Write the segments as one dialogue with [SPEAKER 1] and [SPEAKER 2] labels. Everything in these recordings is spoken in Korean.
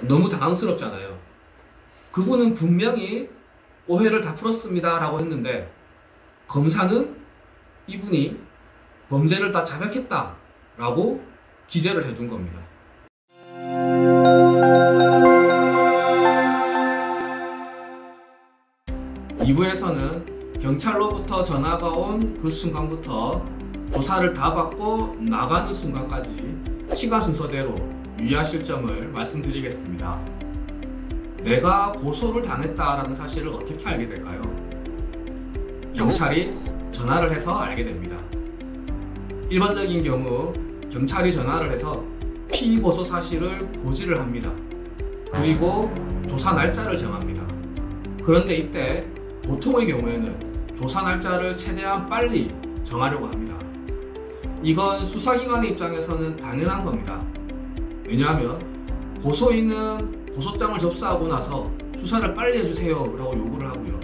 [SPEAKER 1] 너무 당황스럽잖아요. 그분은 분명히 오해를 다 풀었습니다 라고 했는데 검사는 이분이 범죄를 다 자백했다 라고 기재를 해둔 겁니다. 2부에서는 경찰로부터 전화가 온 그 순간부터 조사를 다 받고 나가는 순간까지 시간 순서대로 유의하실 점을 말씀드리겠습니다. 내가 고소를 당했다라는 사실을 어떻게 알게 될까요? 경찰이 전화를 해서 알게 됩니다. 일반적인 경우 경찰이 전화를 해서 피고소 사실을 고지를 합니다. 그리고 조사 날짜를 정합니다. 그런데 이때 보통의 경우에는 조사 날짜를 최대한 빨리 정하려고 합니다. 이건 수사기관의 입장에서는 당연한 겁니다. 왜냐하면 고소인은 고소장을 접수하고 나서 수사를 빨리 해주세요 라고 요구를 하고요.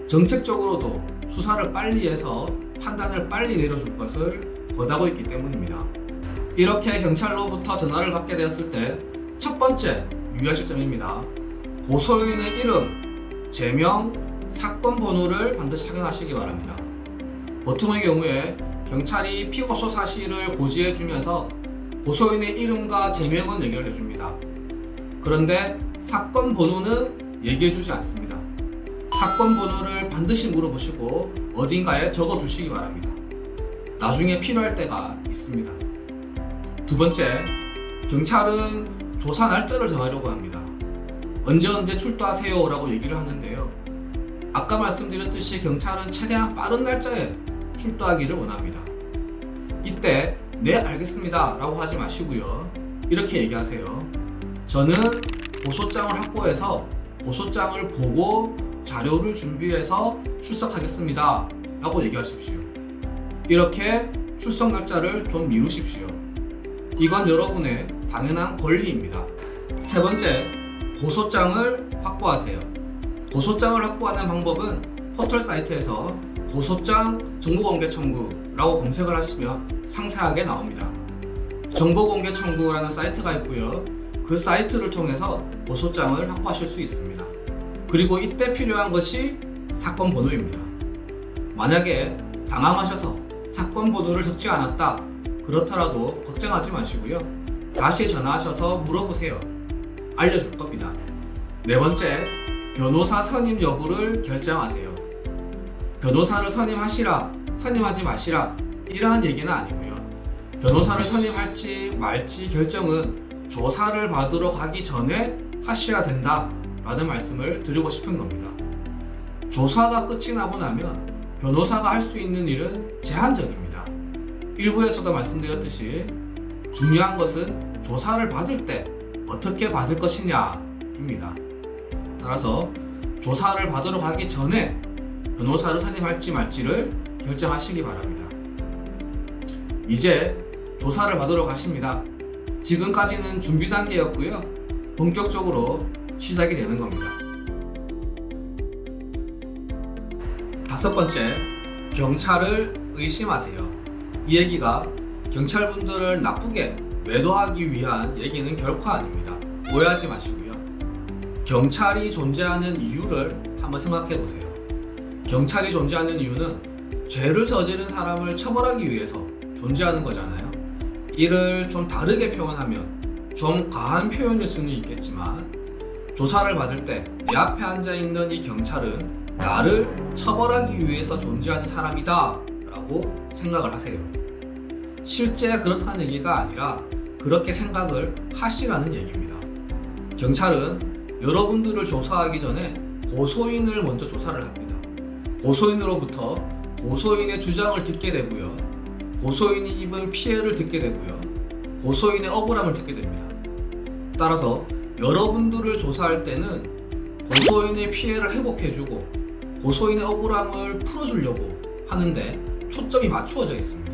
[SPEAKER 1] 정책적으로도 수사를 빨리 해서 판단을 빨리 내려줄 것을 권하고 있기 때문입니다. 이렇게 경찰로부터 전화를 받게 되었을 때 첫 번째 유의하실 점입니다. 고소인의 이름, 제명, 사건 번호를 반드시 확인하시기 바랍니다. 보통의 경우에 경찰이 피고소 사실을 고지해주면서 고소인의 이름과 제명은 얘기를 해줍니다. 그런데 사건 번호는 얘기해주지 않습니다. 사건 번호를 반드시 물어보시고 어딘가에 적어두시기 바랍니다. 나중에 필요할 때가 있습니다. 두 번째, 경찰은 조사 날짜를 정하려고 합니다. 언제 출두하세요 라고 얘기를 하는데요. 아까 말씀드렸듯이 경찰은 최대한 빠른 날짜에 출두하기를 원합니다. 이때 네 알겠습니다 라고 하지 마시고요. 이렇게 얘기하세요. 저는 고소장을 확보해서 고소장을 보고 자료를 준비해서 출석하겠습니다 라고 얘기하십시오. 이렇게 출석 날짜를 좀 미루십시오. 이건 여러분의 당연한 권리입니다. 세 번째, 고소장을 확보하세요. 고소장을 확보하는 방법은 포털 사이트에서 고소장 정보공개 청구라고 검색을 하시면 상세하게 나옵니다. 정보공개 청구라는 사이트가 있고요. 그 사이트를 통해서 고소장을 확보하실 수 있습니다. 그리고 이때 필요한 것이 사건 번호입니다. 만약에 당황하셔서 사건 번호를 적지 않았다 그렇더라도 걱정하지 마시고요. 다시 전화하셔서 물어보세요. 알려줄 겁니다. 네 번째, 변호사 선임 여부를 결정하세요. 변호사를 선임하시라, 선임하지 마시라 이러한 얘기는 아니고요. 변호사를 선임할지 말지 결정은 조사를 받으러 가기 전에 하셔야 된다 라는 말씀을 드리고 싶은 겁니다. 조사가 끝이 나고 나면 변호사가 할 수 있는 일은 제한적입니다. 일부에서도 말씀드렸듯이 중요한 것은 조사를 받을 때 어떻게 받을 것이냐입니다. 따라서 조사를 받으러 가기 전에 변호사를 선임할지 말지를 결정하시기 바랍니다. 이제 조사를 받으러 가십니다. 지금까지는 준비 단계였고요. 본격적으로 시작이 되는 겁니다. 다섯 번째, 경찰을 의심하세요. 이 얘기가 경찰분들을 나쁘게 매도하기 위한 얘기는 결코 아닙니다. 오해하지 마시고요. 경찰이 존재하는 이유를 한번 생각해 보세요. 경찰이 존재하는 이유는 죄를 저지른 사람을 처벌하기 위해서 존재하는 거잖아요. 이를 좀 다르게 표현하면 좀 과한 표현일 수는 있겠지만 조사를 받을 때 내 앞에 앉아있는 이 경찰은 나를 처벌하기 위해서 존재하는 사람이다 라고 생각을 하세요. 실제 그렇다는 얘기가 아니라 그렇게 생각을 하시라는 얘기입니다. 경찰은 여러분들을 조사하기 전에 고소인을 먼저 조사를 합니다. 고소인으로부터 고소인의 주장을 듣게 되고요. 고소인이 입은 피해를 듣게 되고요. 고소인의 억울함을 듣게 됩니다. 따라서 여러분들을 조사할 때는 고소인의 피해를 회복해주고 고소인의 억울함을 풀어주려고 하는데 초점이 맞추어져 있습니다.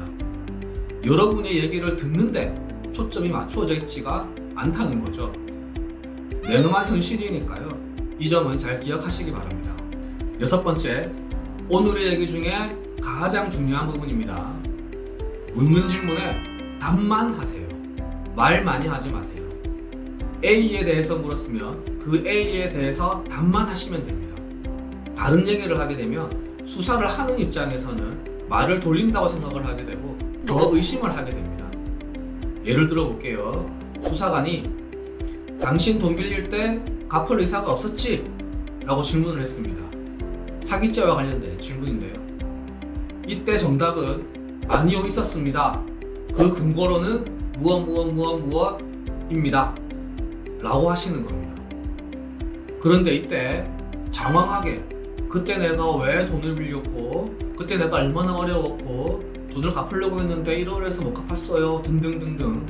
[SPEAKER 1] 여러분의 얘기를 듣는데 초점이 맞추어져 있지가 않다는 거죠. 냉엄한 현실이니까요. 이 점은 잘 기억하시기 바랍니다. 여섯 번째, 오늘의 얘기 중에 가장 중요한 부분입니다. 묻는 질문에 답만 하세요. 말 많이 하지 마세요. A에 대해서 물었으면 그 A에 대해서 답만 하시면 됩니다. 다른 얘기를 하게 되면 수사를 하는 입장에서는 말을 돌린다고 생각을 하게 되고 더 의심을 하게 됩니다. 예를 들어 볼게요. 수사관이 당신 돈 빌릴 때 갚을 의사가 없었지? 라고 질문을 했습니다. 사기죄와 관련된 질문인데요. 이때 정답은 아니요, 있었습니다. 그 근거로는 무엇입니다. 라고 하시는 겁니다. 그런데 이때 장황하게 그때 내가 왜 돈을 빌렸고 그때 내가 얼마나 어려웠고 돈을 갚으려고 했는데 1월에서 못 갚았어요 등등등등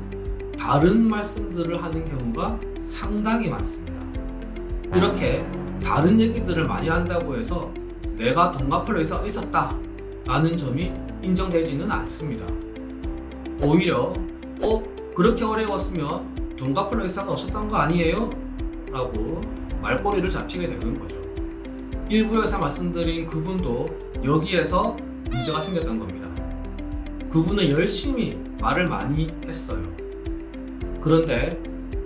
[SPEAKER 1] 다른 말씀들을 하는 경우가 상당히 많습니다. 이렇게 다른 얘기들을 많이 한다고 해서 내가 돈 갚을 의사가 있었다 라는 점이 인정되지는 않습니다. 오히려 그렇게 어려웠으면 돈 갚을 의사가 없었던 거 아니에요? 라고 말꼬리를 잡히게 되는 거죠. 일부에서 말씀드린 그분도 여기에서 문제가 생겼던 겁니다. 그분은 열심히 말을 많이 했어요. 그런데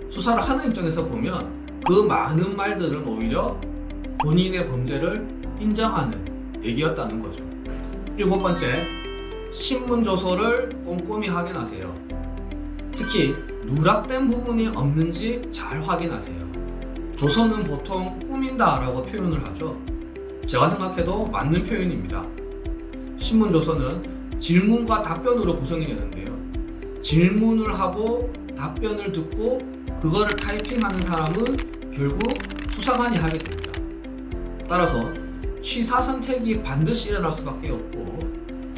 [SPEAKER 1] 수사를 하는 입장에서 보면 그 많은 말들은 오히려 본인의 범죄를 인정하는 얘기였다는 거죠. 7번째, 신문 조서를 꼼꼼히 확인하세요. 특히 누락된 부분이 없는지 잘 확인하세요. 조서는 보통 꾸민다 라고 표현을 하죠. 제가 생각해도 맞는 표현입니다. 신문 조서는 질문과 답변으로 구성이 되는데요. 질문을 하고 답변을 듣고 그거를 타이핑하는 사람은 결국 수사관이 하게 됩니다. 따라서 취사 선택이 반드시 일어날 수밖에 없고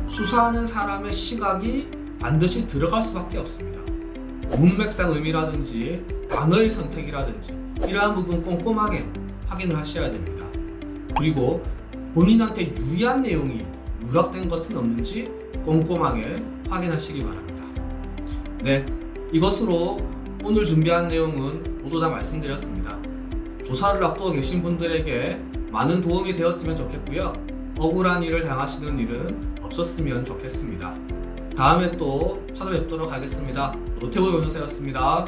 [SPEAKER 1] 수사하는 사람의 시각이 반드시 들어갈 수밖에 없습니다. 문맥상 의미라든지 단어의 선택이라든지 이러한 부분 꼼꼼하게 확인을 하셔야 됩니다. 그리고 본인한테 유리한 내용이 누락된 것은 없는지 꼼꼼하게 확인하시기 바랍니다. 네, 이것으로 오늘 준비한 내용은 모두 다 말씀드렸습니다. 조사를 앞두고 계신 분들에게 많은 도움이 되었으면 좋겠고요. 억울한 일을 당하시는 일은 없었으면 좋겠습니다. 다음에 또 찾아뵙도록 하겠습니다. 노태우 변호사였습니다.